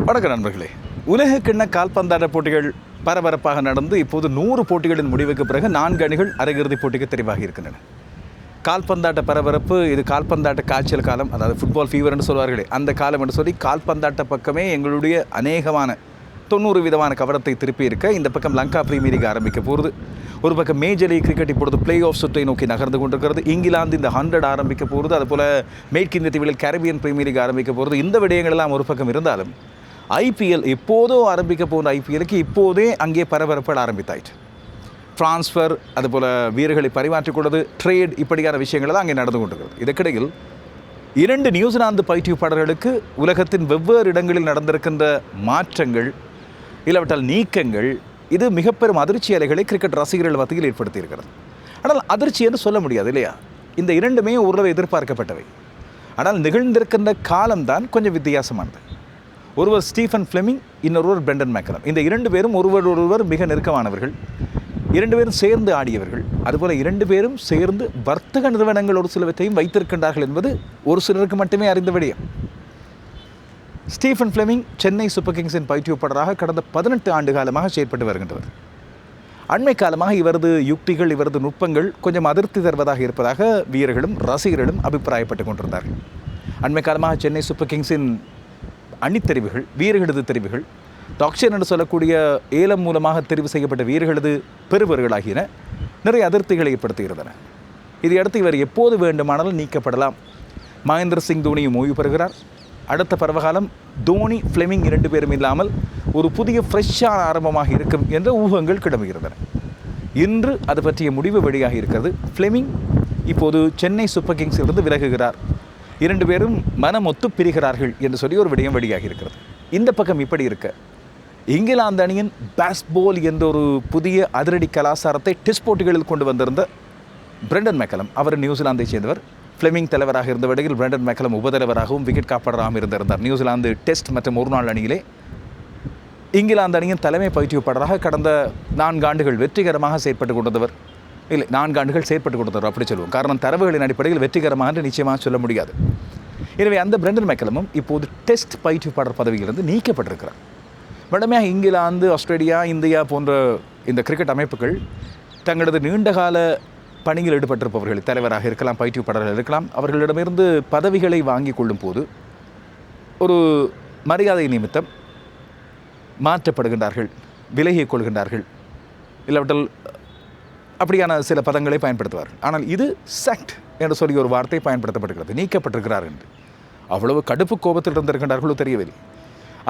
வணக்கம் நண்பர்களே. உலக கிண்ண கால்பந்தாட்ட போட்டிகள் பரபரப்பாக நடந்து இப்போது 100 போட்டிகளின் முடிவுக்கு பிறகு 4 அணிகள் அரையிறுதிப் போட்டிக்கு தெரிவாகி இருக்கின்றன. கால்பந்தாட்ட பரபரப்பு, இது கால்பந்தாட்ட காய்ச்சல் காலம், அதாவது ஃபுட்பால் ஃபீவர் என்று சொல்வார்களே அந்த காலம் என்று சொல்லி கால்பந்தாட்ட பக்கமே எங்களுடைய அநேகமான 90% கவனத்தை திருப்பி இருக்க இந்த பக்கம் லங்கா பிரீமியர் லீக் ஆரம்பிக்க போகிறது. ஒரு பக்கம் மேஜர் லீக் கிரிக்கெட் இப்பொழுது பிளே ஆஃப் சுற்றை நோக்கி நகர்ந்து கொண்டிருக்கிறது. இங்கிலாந்து இந்த 100 ஆரம்பிக்க போகிறது. அதுபோல் மேற்கிந்திய தீவில் கரீபியன் பிரீமியர் லீக் ஆரம்பிக்க போகிறது. இந்த விடயங்கள் எல்லாம் ஒரு பக்கம் இருந்தாலும் ஐபிஎல் எப்போதோ ஆரம்பிக்க போன ஐபிஎலுக்கு இப்போதே அங்கே பரபரப்புகள் ஆரம்பித்தாயிற்று. ட்ரான்ஸ்ஃபர், அதுபோல் வீரர்களை பரிமாற்றிக்கொள்வது, ட்ரேட், இப்படியான விஷயங்கள் தான் அங்கே நடந்து கொண்டிருக்கிறது. இதற்கிடையில் 2 நியூசிலாந்து பயிற்றுவிப்பாளர்களுக்கு உலகத்தின் வெவ்வேறு இடங்களில் நடந்திருக்கின்ற மாற்றங்கள், இல்லாவிட்டால் நீக்கங்கள், இது மிக பெரும் அதிர்ச்சி அலைகளை கிரிக்கெட் ரசிகர்கள் மத்தியில் ஏற்படுத்தியிருக்கிறது. ஆனால் அதிர்ச்சி என்று சொல்ல முடியாது இல்லையா? இந்த 2மே ஓரளவு எதிர்பார்க்கப்பட்டவை. ஆனால் நிகழ்ந்திருக்கின்ற காலம்தான் கொஞ்சம் வித்தியாசமானது. ஒருவர் ஸ்டீஃபன் ஃப்ளெமிங், இன்னொருவர் பிரெண்டன் மெக்கலம். இந்த 2 பேரும் ஒருவர் மிக நெருக்கமானவர்கள். 2 பேரும் சேர்ந்து ஆடியவர்கள். அதுபோல் 2 பேரும் சேர்ந்து வர்த்தக நிறுவனங்கள் ஒரு சிலவற்றையும் வைத்திருக்கின்றார்கள் என்பது ஒரு சிலருக்கு மட்டுமே அறிந்த விடயம். ஸ்டீஃபன் ஃப்ளெமிங் சென்னை சூப்பர் கிங்ஸின் பயிற்றுவிப்பாளராக கடந்த 18 ஆண்டு காலமாக செயற்பட்டு வருகின்றவர். அண்மை காலமாக இவரது யுக்திகள், இவரது நுட்பங்கள் கொஞ்சம் அதிருப்தி தருவதாக இருப்பதாக வீரர்களும் ரசிகர்களும் அபிப்பிராயப்பட்டு கொண்டிருந்தார்கள். அண்மை காலமாக சென்னை சூப்பர் கிங்ஸின் அணித்தெரிவுகள், வீரர்களது தெரிவுகள், டாக்ஷன் என்று சொல்லக்கூடிய ஏலம் மூலமாக தெரிவு செய்யப்பட்ட வீரர்களது பெறுபவர்களாகியன நிறைய அதிருப்திகளை ஏற்படுத்தியிருந்தன. இதையடுத்து இவர் எப்போது வேண்டுமானாலும் நீக்கப்படலாம். மகேந்திர சிங் தோனியும் ஓய்வு பெறுகிறார். அடுத்த பருவகாலம் தோனி, ஃப்ளெமிங் 2 பேரும் இல்லாமல் ஒரு புதிய ஃப்ரெஷ்ஷான ஆரம்பமாக இருக்கும் என்ற ஊகங்கள் கிளம்புகின்றன. இன்று அது பற்றிய முடிவு வெளியாகி இருக்கிறது. ஃப்ளெமிங் இப்போது சென்னை சூப்பர் கிங்ஸிலிருந்து விலகுகிறார். 2 பேரும் மனமொத்து பிரிகிறார்கள் என்று சொல்லி ஒரு விடயம் வெளியாகி இருக்கிறது. இந்த பக்கம் இப்படி இருக்க, இங்கிலாந்து அணியின் பேஸ்பால் என்ற ஒரு புதிய அதிரடி கலாச்சாரத்தை டெஸ்ட் போட்டிகளில் கொண்டு வந்திருந்த பிரெண்டன் மெக்கலம், அவர் நியூசிலாந்தை சேர்ந்தவர். ஃப்ளெமிங் தலைவராக இருந்த வேளையில் பிரெண்டன் மெக்கலம் உபதலைவராகவும் விக்கெட் காப்பாளராகவும் இருந்திருந்தார். நியூசிலாந்து டெஸ்ட் மற்றும் ஒருநாள் அணியிலே இங்கிலாந்து அணியின் தலைமை பயிற்றுவிப்பாளராக கடந்த 4 ஆண்டுகள் வெற்றிகரமாக செயற்பட்டு கொண்டவர். இல்லை, 4 ஆண்டுகள் செயற்பட்டு கொடுத்தார் அப்படி சொல்லுவோம். காரணம், தரவுகளின் அடிப்படையில் வெற்றிகரமாக நிச்சயமாக சொல்ல முடியாது. எனவே அந்த பிரெண்டன் மெக்கலமும் இப்போது டெஸ்ட் பயிற்றுவிப்பாளர் பதவியிலிருந்து நீக்கப்பட்டிருக்கிறார். வழமையாக இங்கிலாந்து, ஆஸ்திரேலியா, இந்தியா போன்ற இந்த கிரிக்கெட் அமைப்புகள் தங்களது நீண்டகால பணியில் ஈடுபட்டிருப்பவர்கள், தலைவராக இருக்கலாம், பயிற்றுவிப்பாளர்கள் இருக்கலாம், அவர்களிடமிருந்து பதவிகளை வாங்கி கொள்ளும் போது ஒரு மரியாதை நிமித்தம் மாற்றப்படுகின்றார்கள், விலகிக் கொள்கின்றார்கள், இல்லாவிட்டால் அப்படியான சில பதங்களை பயன்படுத்துவார்கள். ஆனால் இது செக்ட் என்று சொல்லி ஒரு வார்த்தை பயன்படுத்தப்படுகிறது, நீக்கப்பட்டிருக்கிறார் என்று. அவ்வளவு கடுப்பு கோபத்தில் இருந்திருக்கின்றார்களோ தெரியவில்லை.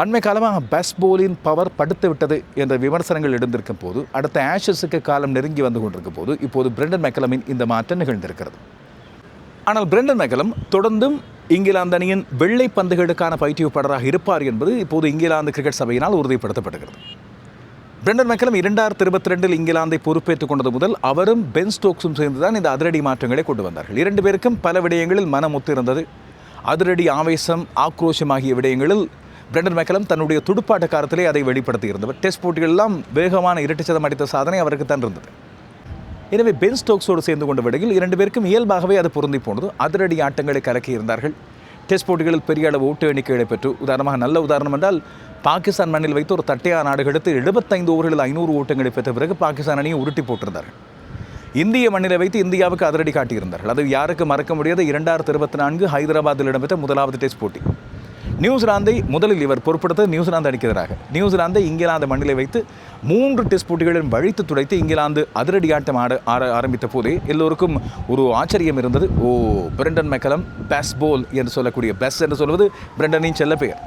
அண்மை காலமாக பேஸ்பாலின் பவர் படுத்து விட்டது என்ற விமர்சனங்கள் எழுந்திருக்கும் போது, அடுத்த ஆஷஸுக்கு காலம் நெருங்கி வந்து கொண்டிருக்கும் போது இப்போது பிரெண்டன் மெக்கலமின் இந்த மாற்றம் நிகழ்ந்திருக்கிறது. ஆனால் பிரெண்டன் மெக்கலம் தொடர்ந்தும் இங்கிலாந்து அணியின் வெள்ளை பந்துகளுக்கான பயிற்றுவிப்பாளராக இருப்பார் என்பது இப்போது இங்கிலாந்து கிரிக்கெட் சபையினால் உறுதிப்படுத்தப்படுகிறது. பிரெண்டன் மெக்கலம் 2022 இங்கிலாந்தை பொறுப்பேற்றுக் கொண்டது முதல் அவரும் பென் ஸ்டோக்ஸும் சேர்ந்துதான் இந்த அதிரடி மாற்றங்களை கொண்டு வந்தார்கள். 2 பேருக்கும் பல விடயங்களில் மனமொத்து இருந்தது. அதிரடி, ஆவேசம், ஆக்ரோஷம் ஆகிய விடயங்களில் பிரெண்டன் மெக்கலம் தன்னுடைய துடுப்பாட்ட காலத்திலே அதை வெளிப்படுத்தியிருந்தவர். டெஸ்ட் போட்டிகளெல்லாம் வேகமான இரட்டை சதம் அடித்த சாதனை அவருக்கு தான் இருந்தது. எனவே பென் ஸ்டோக்ஸோடு சேர்ந்து கொண்ட விடையில் 2 பேருக்கும் இயல்பாகவே அது பொருந்தி போனது. அதிரடி ஆட்டங்களை கலக்கியிருந்தார்கள். டெஸ்ட் போட்டிகளில் பெரிய அளவு ஓட்டு எண்ணிக்கைகளை பெற்று, உதாரணமாக நல்ல உதாரணம் என்றால் பாகிஸ்தான் மண்ணில் வைத்து ஒரு தட்டையா நாடுகளுக்கு 75 ஓவர்களில் 500 ஓட்டங்களை பெற்ற பிறகு பாகிஸ்தான் அணியை உருட்டி போட்டிருந்தார்கள். இந்திய மண்ணில் வைத்து இந்தியாவுக்கு அதிரடி காட்டியிருந்தார்கள். அது யாருக்கு மறக்க முடியாத 2024 ஹைதராபாத்தில் இடம்பெற்ற முதலாவது டெஸ்ட் போட்டி. நியூசிலாந்தை முதலில் இவர் பொறுப்படுத்த நியூசிலாந்து அணிக்கு எதிராக நியூசிலாந்தை இங்கிலாந்து மண்ணிலை வைத்து 3 டெஸ்ட் போட்டிகளிலும் வழித்து துடைத்து இங்கிலாந்து அதிரடி ஆட்டம் ஆரம்பித்த போதே எல்லோருக்கும் ஒரு ஆச்சரியம் இருந்தது. பிரெண்டன் மெக்கலம் பேஸ்பால் என்று சொல்லக்கூடிய பெஸ் என்று சொல்வது பிரெண்டனின் செல்ல பெயர்.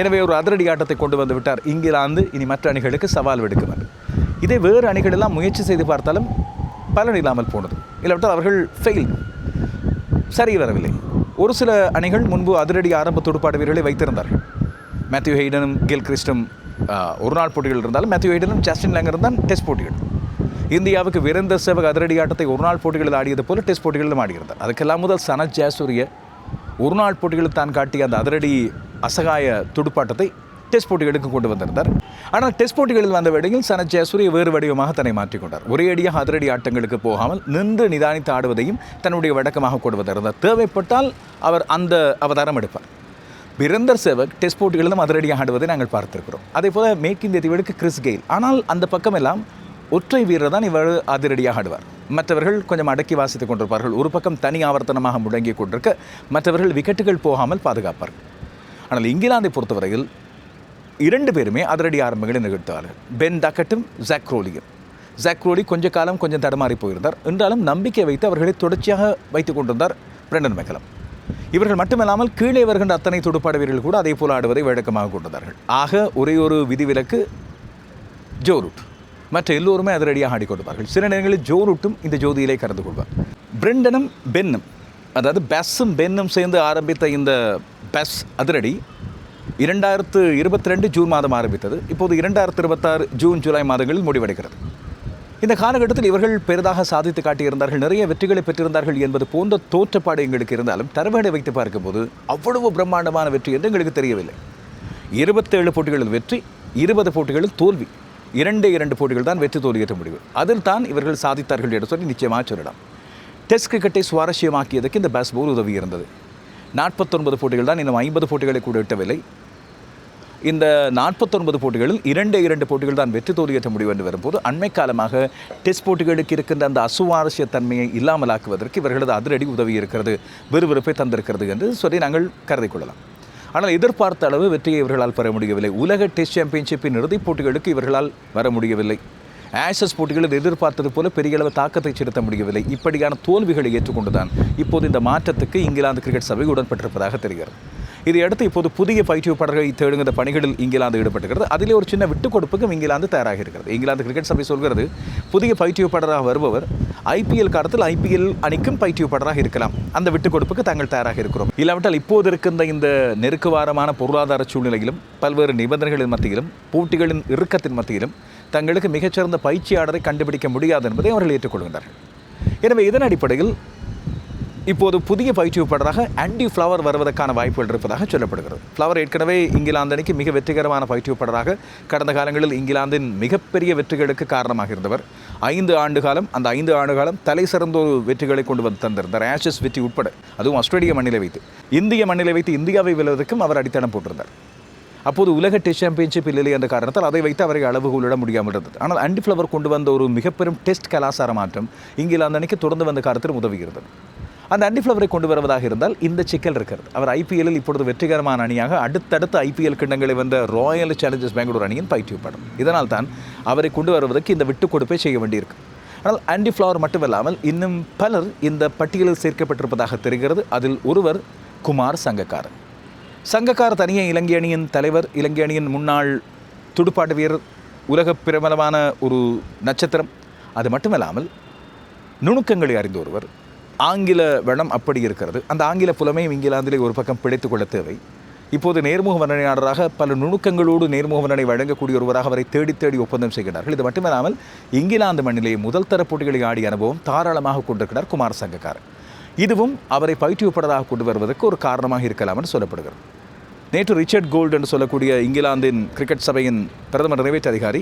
எனவே ஒரு அதிரடி ஆட்டத்தை கொண்டு வந்து விட்டார். இங்கிலாந்து இனி மற்ற அணிகளுக்கு சவால் விடுக்கிறார். இதே வேறு அணிகளெல்லாம் முயற்சி செய்து பார்த்தாலும் பலன் இல்லாமல் போனது, இல்லாவிட்டால் அவர்கள் ஃபெயில், சரி வரவில்லை. ஒரு சில அணிகள் முன்பு அதிரடி ஆரம்ப துடுப்பாட்ட வீரர்களை வைத்திருந்தார்கள். மேத்யூ ஹெய்டனும் கில் கிறிஸ்டும் ஒருநாள் போட்டிகள் இருந்தாலும் மேத்யூ ஹெய்டனும் ஜஸ்டின் லேங்கரும் தான் டெஸ்ட் போட்டிகள். இந்தியாவுக்கு வீரேந்தர் சேவக் அதிரடி ஆட்டத்தை ஒருநாள் போட்டிகளில் ஆடியது போல டெஸ்ட் போட்டிகளிலும் ஆடியிருந்தார். அதுக்கெல்லாம் முதல் சனத் ஜெயசூரிய ஒருநாள் போட்டிகளில் தான் காட்டிய அந்த அதிரடி அசகாய துடுப்பாட்டத்தை டெஸ்ட் போட்டிகளுக்கு கொண்டு வந்திருந்தார். ஆனால் டெஸ்ட் போட்டிகளில் வந்த வேளையில் சனத் ஜெயசூரிய வேறு வடிவமாக தன்னை மாற்றிக்கொண்டார். ஒரே அடியாக அதிரடி ஆட்டங்களுக்கு போகாமல் நின்று நிதானித்து ஆடுவதையும் தன்னுடைய வழக்கமாக கொண்டு வந்திருந்தார். தேவைப்பட்டால் அவர் அந்த அவதாரம் எடுப்பார். வீரேந்தர் சேவக் டெஸ்ட் போட்டிகளிலும் அதிரடியாக ஆடுவதை நாங்கள் பார்த்திருக்கிறோம். அதே போல் மேற்கிந்திய தீவுக்கு கிறிஸ் கெயில். ஆனால் அந்த பக்கமெல்லாம் ஒற்றை வீரர் தான் இவர் அதிரடியாக ஆடுவார். மற்றவர்கள் கொஞ்சம் அடக்கி வாசித்துக் கொண்டிருப்பார்கள். ஒரு பக்கம் தனி ஆவர்த்தனமாக முடங்கி கொண்டிருக்க மற்றவர்கள் விக்கெட்டுகள் போகாமல் பாதுகாப்பார்கள். ஆனால் இங்கிலாந்தை பொறுத்தவரையில் 2 பேருமே அதிரடி ஆரம்பங்களை நிகழ்த்துவார்கள். பென் டக்கட்டும் ஜாக் ரோலியும். ஜாக் ரோலி கொஞ்ச காலம் கொஞ்சம் தடமாறி போயிருந்தார். என்றாலும் நம்பிக்கை வைத்து அவர்களை தொடர்ச்சியாக வைத்துக் கொண்டிருந்தார் பிரெண்டன் மெக்கலம். இவர்கள் மட்டுமல்லாமல் கீழே வருகின்ற அத்தனை துடுப்பாடு வீரர்கள் கூட அதே போல் ஆடுவதை வழக்கமாக கொண்டிருந்தார்கள். ஆக ஒரே ஒரு விதிவிலக்கு ஜோ ரூட். மற்ற எல்லோருமே அதிரடியாக ஆடிக்கொண்டிருப்பார்கள். சில நேரங்களில் ஜோ ரூட்டும் இந்த ஜோதியிலே கலந்து கொள்வார். பிரெண்டனும் பென்னும், அதாவது பெஸ்ஸும் பென்னும் சேர்ந்து ஆரம்பித்த இந்த பெஸ் அதிரடி 2022 ஜூன் மாதம் ஆரம்பித்தது. இப்போது 2026 ஜூன் ஜூலை மாதங்களில் முடிவடைகிறது. இந்த காலகட்டத்தில் இவர்கள் பெரிதாக சாதித்து காட்டியிருந்தார்கள், நிறைய வெற்றிகளை பெற்றிருந்தார்கள் என்பது போன்ற தோற்றப்பாடு எங்களுக்கு இருந்தாலும் தரவேடை வைத்து பார்க்கும்போது அவ்வளவு பிரம்மாண்டமான வெற்றி என்று எங்களுக்கு தெரியவில்லை. 27 போட்டிகளில் வெற்றி, 20 போட்டிகளில் தோல்வி. 2 போட்டிகள் தான் வெற்றி தோல்வியற்ற முடிவு. அதில் தான் இவர்கள் சாதித்தார்கள் என்று சொல்லி நிச்சயமாக சொல்லலாம். டெஸ்ட் கிரிக்கெட்டை சுவாரஸ்யமாக்கியதற்கு இந்த பேஸ்பால் உதவி இருந்தது. 49 போட்டிகள் தான், இன்னும் 50 போட்டிகளை கூட எட்டவில்லை. இந்த 49 போட்டிகளில் 2 போட்டிகள் தான் வெற்றி தோல்வியற்ற முடிவு என்று வரும்போது அண்மை காலமாக டெஸ்ட் போட்டிகளுக்கு இருக்கின்ற அந்த அசுவாரஸ்ய தன்மையை இல்லாமலாக்குவதற்கு இவர்களது அதிரடி உதவி இருக்கிறது, விறுவிறுப்பை தந்திருக்கிறது என்று சொல்லி நாங்கள் கருதி கொள்ளலாம். ஆனால் எதிர்பார்த்த அளவு வெற்றியை இவர்களால் பெற முடியவில்லை. உலக டெஸ்ட் சாம்பியன்ஷிப்பின் இறுதிப் போட்டிகளுக்கு இவர்களால் வர முடியவில்லை. ஆஷஸ் போட்டிகளில் எதிர்பார்த்தது போல பெரிய அளவு தாக்கத்தை செலுத்த முடியவில்லை. இப்படியான தோல்விகளை ஏற்றுக்கொண்டுதான் இப்போது இந்த மாற்றத்துக்கு இங்கிலாந்து கிரிக்கெட் சபை உடன்பட்டிருப்பதாக தெரிகிறது. இதையடுத்து இப்போது புதிய பயிற்றுவிப்பாளர்களை தேடுகிற பணிகளில் இங்கிலாந்து ஈடுபட்டுகிறது. அதிலே ஒரு சின்ன விட்டுக் கொடுப்புக்கும் இங்கிலாந்து தயாராக இருக்கிறது. இங்கிலாந்து கிரிக்கெட் சபை சொல்கிறது, புதிய பயிற்றுவிப்பாளராக வருபவர் IPL காலத்தில் IPL அணிக்கும் பயிற்றுவிப்பாளராக இருக்கலாம். அந்த விட்டுக் கொடுப்புக்கு தாங்கள் தயாராக இருக்கிறோம். இல்லாவிட்டால் இப்போது இருக்கின்ற இந்த நெருக்குவாரமான பொருளாதார சூழ்நிலையிலும் பல்வேறு நிபந்தனைகளின் மத்தியிலும் போட்டிகளின் இறுக்கத்தின் மத்தியிலும் தங்களுக்கு மிகச்சிறந்த பயிற்சியாளரை கண்டுபிடிக்க முடியாது என்பதை அவர்கள் ஏற்றுக்கொள்கின்றார்கள். எனவே இதன் அடிப்படையில் இப்போது புதிய பயிற்றுவிப்பாளராக ஆண்டி ஃப்ளவர் வருவதற்கான வாய்ப்புகள் இருப்பதாக சொல்லப்படுகிறது. ஃப்ளவர் ஏற்கனவே இங்கிலாந்து அணிக்கு மிக வெற்றிகரமான பயிற்றுவிப்பாளராக கடந்த காலங்களில் இங்கிலாந்தின் மிகப்பெரிய வெற்றிகளுக்கு காரணமாக இருந்தவர். 5 ஆண்டு காலம், அந்த 5 ஆண்டு காலம் தலை சிறந்த ஒரு வெற்றிகளை கொண்டு வந்து தந்திருந்தார். ஆஷஸ் வெற்றி உட்பட, அதுவும் ஆஸ்திரேலிய மண்ணிலை வைத்து, இந்திய மண்ணிலை வைத்து இந்தியாவை வெல்வதற்கும் அவர் அடித்தளம் போட்டிருந்தார். அப்போது உலக டெஸ்ட் சாம்பியன்ஷிப் இல்லை என்ற காரணத்தால் அதை வைத்து அவரை அளவுகோலிட முடியாமல் இருந்தது. ஆனால் ஆண்டி ஃப்ளவர் கொண்டு வந்த ஒரு மிகப்பெரும் டெஸ்ட் கலாச்சார மாற்றம் இங்கிலாந்து அணிக்கு தொடர்ந்து வந்த காலத்தில் உதவுகிறது. அந்த ஆண்டி ஃப்ளவரை கொண்டு வருவதாக இருந்தால் இந்த சிக்கல் இருக்கிறது. அவர் IPL-இல் இப்பொழுது வெற்றிகரமான அணியாக அடுத்தடுத்த IPL கிண்ணங்களை வந்த ராயல் சேலஞ்சர்ஸ் பெங்களூர் அணியின் பயிற்றுவிப்பாளர். இதனால் தான் அவரை கொண்டு வருவதற்கு இந்த விட்டுக் கொடுப்பை செய்ய வேண்டியிருக்கு. ஆனால் ஆண்டி ஃப்ளவர் மட்டுமல்லாமல் இன்னும் பலர் இந்த பட்டியலில் சேர்க்கப்பட்டிருப்பதாக தெரிகிறது. அதில் ஒருவர் குமார் சங்கக்கார. சங்கக்கார தனியே இலங்கை அணியின் தலைவர், இலங்கை அணியின் முன்னாள் துடுப்பாட்ட வீரர், உலக பிரபலமான ஒரு நட்சத்திரம். அது மட்டுமல்லாமல் நுணுக்கங்களை அறிந்த ஒருவர். ஆங்கில வளம் அப்படி இருக்கிறது. அந்த ஆங்கில புலமையும் இங்கிலாந்திலே ஒரு பக்கம் பிடித்துக் கொள்ள தேவை. இப்போது நேர்முக வர்ணனையாளராக பல நுணுக்கங்களோடு நேர்முக வர்ணனை வழங்கக்கூடிய ஒருவராக அவரை தேடி தேடி ஒப்பந்தம் செய்கிறார்கள். இது மட்டுமல்லாமல் இங்கிலாந்து மண்ணிலேயே முதல் தர போட்டிகளை ஆடிய அனுபவம் தாராளமாக கொண்டிருக்கிறார் குமார் சங்கக்கார. இதுவும் அவரை பயிற்றுவிப்பாளராக கொண்டு வருவதற்கு ஒரு காரணமாக இருக்கலாம் என்று சொல்லப்படுகிறது. நேற்று ரிச்சர்ட் கோல்ட் என்று சொல்லக்கூடிய இங்கிலாந்தின் கிரிக்கெட் சபையின் பிரதம நிறைவேற்று அதிகாரி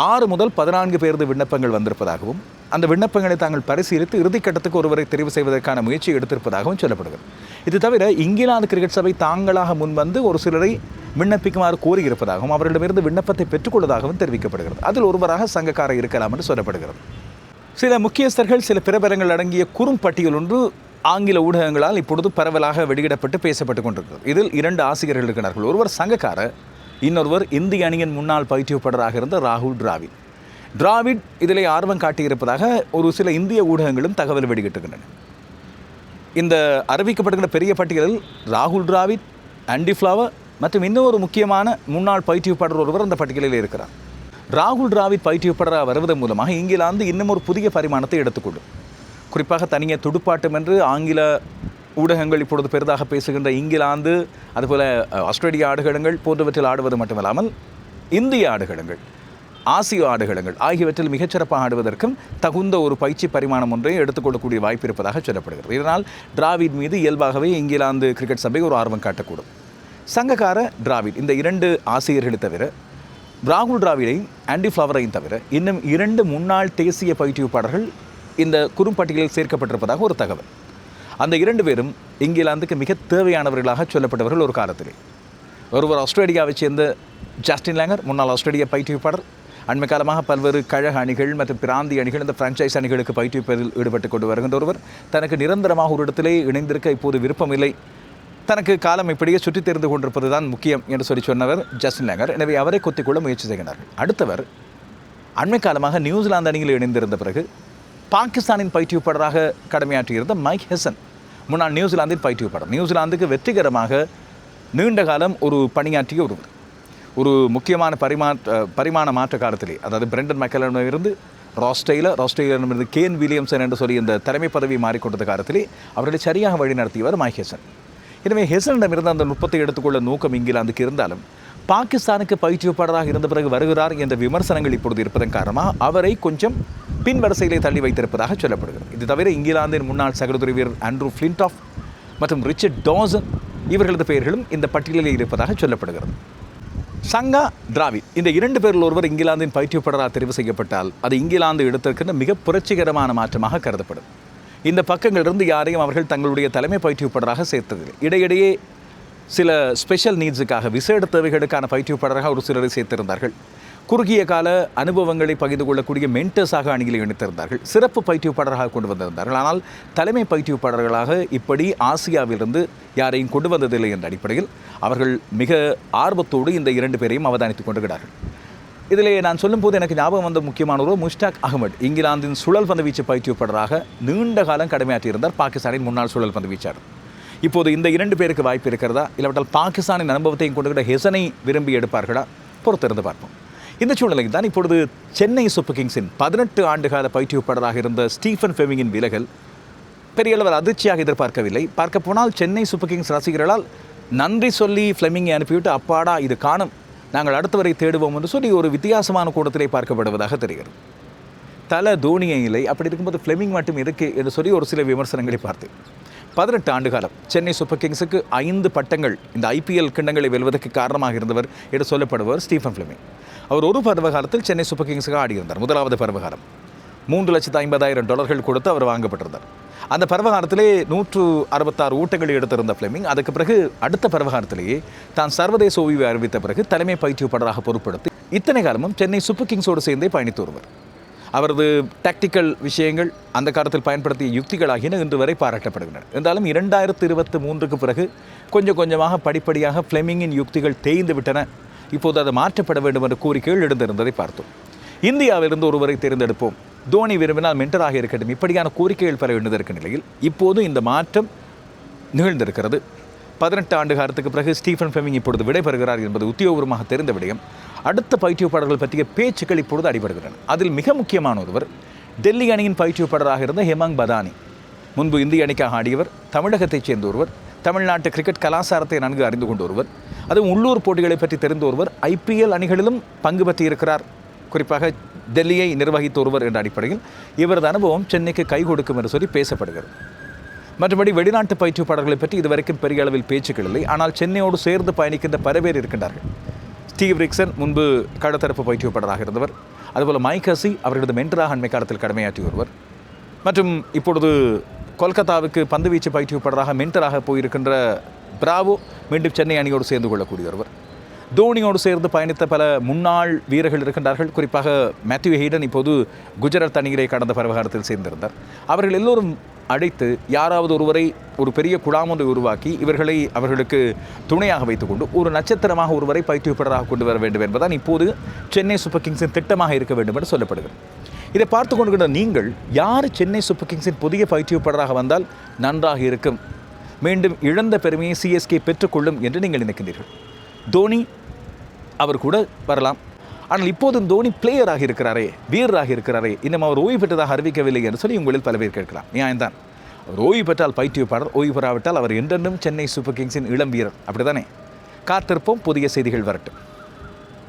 6 முதல் 14 பேரது விண்ணப்பங்கள் வந்திருப்பதாகவும் அந்த விண்ணப்பங்களை தாங்கள் பரிசீலித்து இறுதிக்கட்டத்துக்கு ஒருவரை தெரிவு செய்வதற்கான முயற்சி எடுத்திருப்பதாகவும் சொல்லப்படுகிறது. இது தவிர இங்கிலாந்து கிரிக்கெட் சபை தாங்களாக முன்வந்து ஒரு சிலரை விண்ணப்பிக்குமாறு கோரியிருப்பதாகவும் அவர்களிடமிருந்து விண்ணப்பத்தை பெற்றுக்கொள்வதாகவும் தெரிவிக்கப்படுகிறது. அதில் ஒருவராக சங்கக்கார இருக்கலாம் என்று சொல்லப்படுகிறது. சில முக்கியஸ்தர்கள், சில பிரபலங்கள் அடங்கிய குறும்பட்டியல் ஒன்று ஆங்கில ஊடகங்களால் இப்பொழுது பரவலாக வெளியிடப்பட்டு பேசப்பட்டு கொண்டிருக்கிறது. இதில் 2 ஆசிரியர்கள் இருக்கிறார்கள். ஒருவர் சங்கக்கார, இன்னொருவர் இந்திய அணியின் முன்னாள் பயிற்றுவிப்பாளராக இருந்த ராகுல் டிராவிட். டிராவிட் இதிலே ஆர்வம் காட்டியிருப்பதாக ஒரு சில இந்திய ஊடகங்களும் தகவல் வெளியிட்டிருக்கின்றன. இந்த அறிவிக்கப்படுகின்ற பெரிய பட்டியலில் ராகுல் டிராவிட், ஆண்டி ஃப்ளவர் மற்றும் இன்னொரு முக்கியமான முன்னாள் பயிற்றுவிப்பாளர் ஒருவர் அந்த பட்டியலில் இருக்கிறார். ராகுல் டிராவிட் பயிற்றுவிப்பாளராக வருவதன் மூலமாக இங்கிலாந்து இன்னும் ஒரு புதிய பரிமாணத்தை எடுத்துக்கொள்ளும். குறிப்பாக தனியே துடுப்பாட்டம் என்று ஆங்கில ஊடகங்கள் இப்பொழுது பெரிதாக பேசுகின்ற இங்கிலாந்து, அதுபோல் ஆஸ்திரேலிய ஆடுகளங்கள் போன்றவற்றில் ஆடுவது மட்டுமல்லாமல் இந்திய ஆடுகளங்கள், ஆசிய ஆடுகளங்கள் ஆகியவற்றில் மிகச்சிறப்பாக ஆடுவதற்கும் தகுந்த ஒரு பயிற்சி பரிமாணம் ஒன்றை எடுத்துக்கொள்ளக்கூடிய வாய்ப்பு இருப்பதாக சொல்லப்படுகிறது. இதனால் டிராவிட் மீது இயல்பாகவே இங்கிலாந்து கிரிக்கெட் சபை ஒரு ஆர்வம் காட்டக்கூடும். சங்கக்கார, டிராவிட் இந்த 2 ஆசிரியர்களை தவிர, ராகுல் டிராவிடையும் ஆண்டி ஃப்ளவரையும் தவிர இன்னும் 2 முன்னாள் தேசிய பயிற்றுவிப்பாளர்கள் இந்த குறும்பட்டியலில் சேர்க்கப்பட்டிருப்பதாக ஒரு தகவல். அந்த 2 பேரும் இங்கிலாந்துக்கு மிக தேவையானவர்களாக சொல்லப்பட்டவர்கள் ஒரு காலத்திலே. ஒருவர் ஆஸ்திரேலியாவைச் சேர்ந்த ஜஸ்டின் லேங்கர், முன்னாள் ஆஸ்திரேலிய பயிற்றுவிப்பாளர். அண்மை காலமாக பல்வேறு கழக அணிகள் மற்றும் பிராந்திய அணிகள், இந்த பிரான்ச்சைஸ் அணிகளுக்கு பயிற்றுவிப்பதில் ஈடுபட்டு கொண்டு வருகின்ற ஒருவர். தனக்கு நிரந்தரமாக ஒரு இடத்திலே இணைந்திருக்க இப்போது விருப்பமில்லை, தனக்கு காலம் இப்படியே சுற்றித் தெரிந்து கொண்டிருப்பது தான் முக்கியம் என்று சொன்னவர் ஜஸ்டின் லேங்கர். எனவே அவரை கொத்திக்கொள்ள முயற்சி செய்கிறார்கள். அடுத்தவர் அண்மை காலமாக நியூசிலாந்து அணியில் இணைந்திருந்த பிறகு பாகிஸ்தானின் பயிற்றுவிப்பாளராக கடமையாற்றியிருந்த மைக் ஹெசன், முன்னாள் நியூசிலாந்தின் பயிற்றுவிப்பாளர். நியூசிலாந்துக்கு வெற்றிகரமாக நீண்ட காலம் ஒரு பணியாற்றிய ஒருவர். ஒரு முக்கியமான பரிமாண மாற்ற காலத்திலே, அதாவது பிரெண்டன் மெக்கலமிருந்து ராஸ்டெய்லரிடமிருந்து கேன் வில்லியம்சன் என்று சொல்லி இந்த தலைமை பதவி மாறிக்கொண்ட காலத்திலே அவர்களை சரியாக வழிநடத்தியவர் மைக் ஹெசன். எனவே ஹெசனிடமிருந்து அந்த நுட்பத்தை எடுத்துக்கொள்ள நோக்கம் இங்கிலாந்துக்கு இருந்தாலும் பாகிஸ்தானுக்கு பயிற்றுவிப்பாளராக இருந்த பிறகு வருகிறார் என்ற விமர்சனங்கள் இப்பொழுது இருப்பதன் காரணமாக அவரை கொஞ்சம் பின்வரிசையிலே தள்ளி வைத்திருப்பதாக சொல்லப்படுகிறது. இது தவிர இங்கிலாந்தின் முன்னாள் சகோதரி வீரர் ஆண்ட்ரூ ஃப்ளின்டாஃப் மற்றும் ரிச்சர்ட் டாசன் இவர்களது பெயர்களும் இந்த பட்டியலில் இருப்பதாக சொல்லப்படுகிறது. சங்கா டிராவிட், இந்த 2 பேரில் ஒருவர் இங்கிலாந்தின் பயிற்றுவிப்பாளராக தெரிவு செய்யப்பட்டால் அது இங்கிலாந்து எடுத்திருக்கின்ற மிக புரட்சிகரமான மாற்றமாக கருதப்படும். இந்த பக்கங்களிலிருந்து யாரையும் அவர்கள் தங்களுடைய தலைமை பயிற்றுவிப்பாளராக சேர்த்ததில்லை. இடையிடையே சில ஸ்பெஷல் நீட்ஸுக்காக, விசேட தேவைகளுக்கான பயிற்றுவிப்பாளராக ஒரு சிலரை சேர்த்திருந்தார்கள். குறுகிய கால அனுபவங்களை பகிர்ந்து கொள்ளக்கூடிய மென்டர்ஸாக அணியில் இணைத்திருந்தார்கள். சிறப்பு பயிற்றுவிப்பாளராக கொண்டு வந்திருந்தார்கள். ஆனால் தலைமை பயிற்றுவிப்பாளர்களாக இப்படி ஆசியாவிலிருந்து யாரையும் கொண்டு வந்ததில்லை என்ற அடிப்படையில் அவர்கள் மிக ஆர்வத்தோடு இந்த 2 பேரையும் அவதானித்துக் கொண்டிருக்கிறார்கள். இதிலே நான் சொல்லும்போது எனக்கு ஞாபகம் வந்த முக்கியமானவர் முஷ்டாக் அகமது, இங்கிலாந்தின் சுழல் பந்துவீச்சு பயிற்றுவிப்பாளராக நீண்ட காலம் கடமையாற்றியிருந்தார். பாகிஸ்தானின் முன்னாள் சுழல் பந்துவீச்சாளர். இப்போது இந்த 2 பேருக்கு வாய்ப்பு இருக்கிறதா, இல்லாவிட்டால் பாகிஸ்தானின் அனுபவத்தையும் கொண்டுகிட்ட ஹெசனை விரும்பி எடுப்பார்களா, பொறுத்திருந்து பார்ப்போம். இந்த சூழ்நிலையில் தான் இப்பொழுது சென்னை சூப்பர் கிங்ஸின் 18 ஆண்டுகால பயிற்றுவிப்பாளராக இருந்த ஸ்டீஃபன் ஃப்ளெமிங்கின் விலகல் பெரிய அளவில் அதிர்ச்சியாக எதிர்பார்க்கவில்லை. பார்க்க போனால் சென்னை சூப்பர் கிங்ஸ் ரசிகர்களால் நன்றி சொல்லி ஃப்ளெமிங்கை அனுப்பிவிட்டு அப்பாடா இது காணும், நாங்கள் அடுத்தவரை தேடுவோம் என்று சொல்லி ஒரு வித்தியாசமான கூடத்திலே பார்க்கப்படுவதாக தெரிகிறது. தல தோனியை இல்லை, அப்படி இருக்கும்போது ஃப்ளெமிங் மட்டும் எதுக்கு என்று சொல்லி ஒரு சில விமர்சனங்களை பார்த்து 18 ஆண்டு காலம் சென்னை சூப்பர் கிங்ஸுக்கு 5 பட்டங்கள், இந்த IPL கிண்ணங்களை வெல்வதற்கு காரணமாக இருந்தவர் என்று சொல்லப்படுவர் ஸ்டீஃபன் ஃப்ளெமிங். அவர் ஒரு பருவகாலத்தில் சென்னை சூப்பர் கிங்ஸுக்கு ஆடியிருந்தார். முதலாவது பருவகாலம் $3,50,000 கொடுத்து அவர் வாங்கப்பட்டிருந்தார். அந்த பருவகாலத்திலே 166 ஊட்டங்களை எடுத்திருந்த ஃப்ளெமிங் அதுக்கு பிறகு அடுத்த பருவகாலத்திலேயே தான் சர்வதேச ஓய்வு அறிவித்த பிறகு தலைமை பயிற்றுவிப்பாளராக பொறுப்படுத்தி இத்தனை காலமும் சென்னை சூப்பர் கிங்ஸோடு சேர்ந்தே பயணித்து வருவர். அவரது டாக்டிக்கல் விஷயங்கள், அந்த காலத்தில் பயன்படுத்திய யுக்திகள் ஆகியன இன்று வரை பாராட்டப்படுகின்றன. இருந்தாலும் 2023க்கு பிறகு கொஞ்சம் கொஞ்சமாக படிப்படியாக ஃப்ளெமிங்கின் யுக்திகள் தேய்ந்து விட்டன. இப்போது அது மாற்றப்பட வேண்டும் என்ற கோரிக்கைகள் எழுந்திருந்ததை பார்த்தோம். இந்தியாவிலிருந்து ஒருவரை தேர்ந்தெடுப்போம், தோனி விரும்பினால் மென்டராக இருக்கட்டும், இப்படியான கோரிக்கைகள் பெற எழுந்திருக்க நிலையில் இப்போது இந்த மாற்றம் நிகழ்ந்திருக்கிறது. 18 ஆண்டு காலத்துக்கு பிறகு ஸ்டீஃபன் ஃப்ளெமிங் இப்பொழுது விடைபெறுகிறார் என்பது உத்தியோகபூர்வமாக தெரிந்த விடயம். அடுத்த பயிற்றுவிப்பாளர்கள் பற்றிய பேச்சுக்கள் இப்பொழுது அடிபடுகின்றன. அதில் மிக முக்கியமான ஒருவர் டெல்லி அணியின் பயிற்றுவிப்பாளராக இருந்த ஹெமாங் பதானி. முன்பு இந்திய அணிக்காக ஆடியவர், தமிழகத்தைச் சேர்ந்த ஒருவர், தமிழ்நாட்டு கிரிக்கெட் கலாச்சாரத்தை நன்கு அறிந்து கொண்ட ஒருவர், அதுவும் உள்ளூர் போட்டிகளை பற்றி தெரிந்த ஒருவர், IPL அணிகளிலும் பங்கு பற்றியிருக்கிறார், குறிப்பாக டெல்லியை நிர்வகித்த ஒருவர் என்ற அடிப்படையில் இவரது அனுபவம் சென்னைக்கு கை கொடுக்கும் என்று சொல்லி பேசப்படுகிறது. மற்றபடி வெளிநாட்டு பயிற்றுவிப்பாளர்களை பற்றி இதுவரைக்கும் பெரிய அளவில் பேச்சுக்கள் இல்லை. ஆனால் சென்னையோடு சேர்ந்து பயணிக்கின்ற பல பேர் இருக்கின்றார்கள். ஸ்டீவ் ரிக்சன் முன்பு கடத்தரப்பு பயிற்றுவிப்பாளராக இருந்தவர், அதுபோல் மைக் ஹசி அவர்களது மென்டராக அண்மை காலத்தில் கடமையாற்றி வருவர், மற்றும் இப்பொழுது கொல்கத்தாவுக்கு பந்துவீச்சு பயிற்றுவிப்பாளராக மென்டராக போயிருக்கின்ற பிராவோ மீண்டும் சென்னை அணியோடு சேர்ந்து கொள்ளக்கூடிய ஒருவர். தோனியோடு சேர்ந்து பயணித்த பல முன்னாள் வீரர்கள் இருக்கின்றார்கள். குறிப்பாக மேத்யூ ஹெய்டன் இப்போது குஜராத் அணியிலே கடந்த பருவகாலத்தில் சேர்ந்திருந்தார். அவர்கள் எல்லோரும் அழைத்து யாராவது ஒருவரை ஒரு பெரிய குழாம் ஒன்றை உருவாக்கி இவர்களை அவர்களுக்கு துணையாக வைத்துக்கொண்டு ஒரு நட்சத்திரமாக ஒருவரை பயிற்றுவிப்பாளராக கொண்டு வர வேண்டும் என்பதுதான் இப்போது சென்னை சூப்பர் கிங்ஸின் திட்டமாக இருக்க வேண்டும் என்று சொல்லப்படுகிறது. இதை பார்த்து கொண்டிருக்கிற நீங்கள், யார் சென்னை சூப்பர் கிங்ஸின் புதிய பயிற்றுவிப்பாளராக வந்தால் நன்றாக இருக்கும், மீண்டும் இழந்த பெருமையை CSK பெற்றுக்கொள்ளும் என்று நீங்கள் நினைக்கின்றீர்கள்? தோனி அவர் கூட வரலாம். ஆனால் இப்போது தோனி பிளேயராக இருக்கிறாரே, வீரராக இருக்கிறாரே, இன்னும் அவர் ஓய்வு பெற்றதாக அறிவிக்கவில்லை என்று சொல்லி உங்களில் பல பேர் கேட்கலாம். நியாயம்தான். அவர் ஓய்வு பெற்றால் பயிற்றுவிப்பாளர், ஓய்வு பெறாவிட்டால் அவர் என்றென்றும் சென்னை சூப்பர் கிங்ஸின் இளம் வீரர், அப்படித்தானே? காத்திருப்போம், புதிய செய்திகள் வரட்டும்.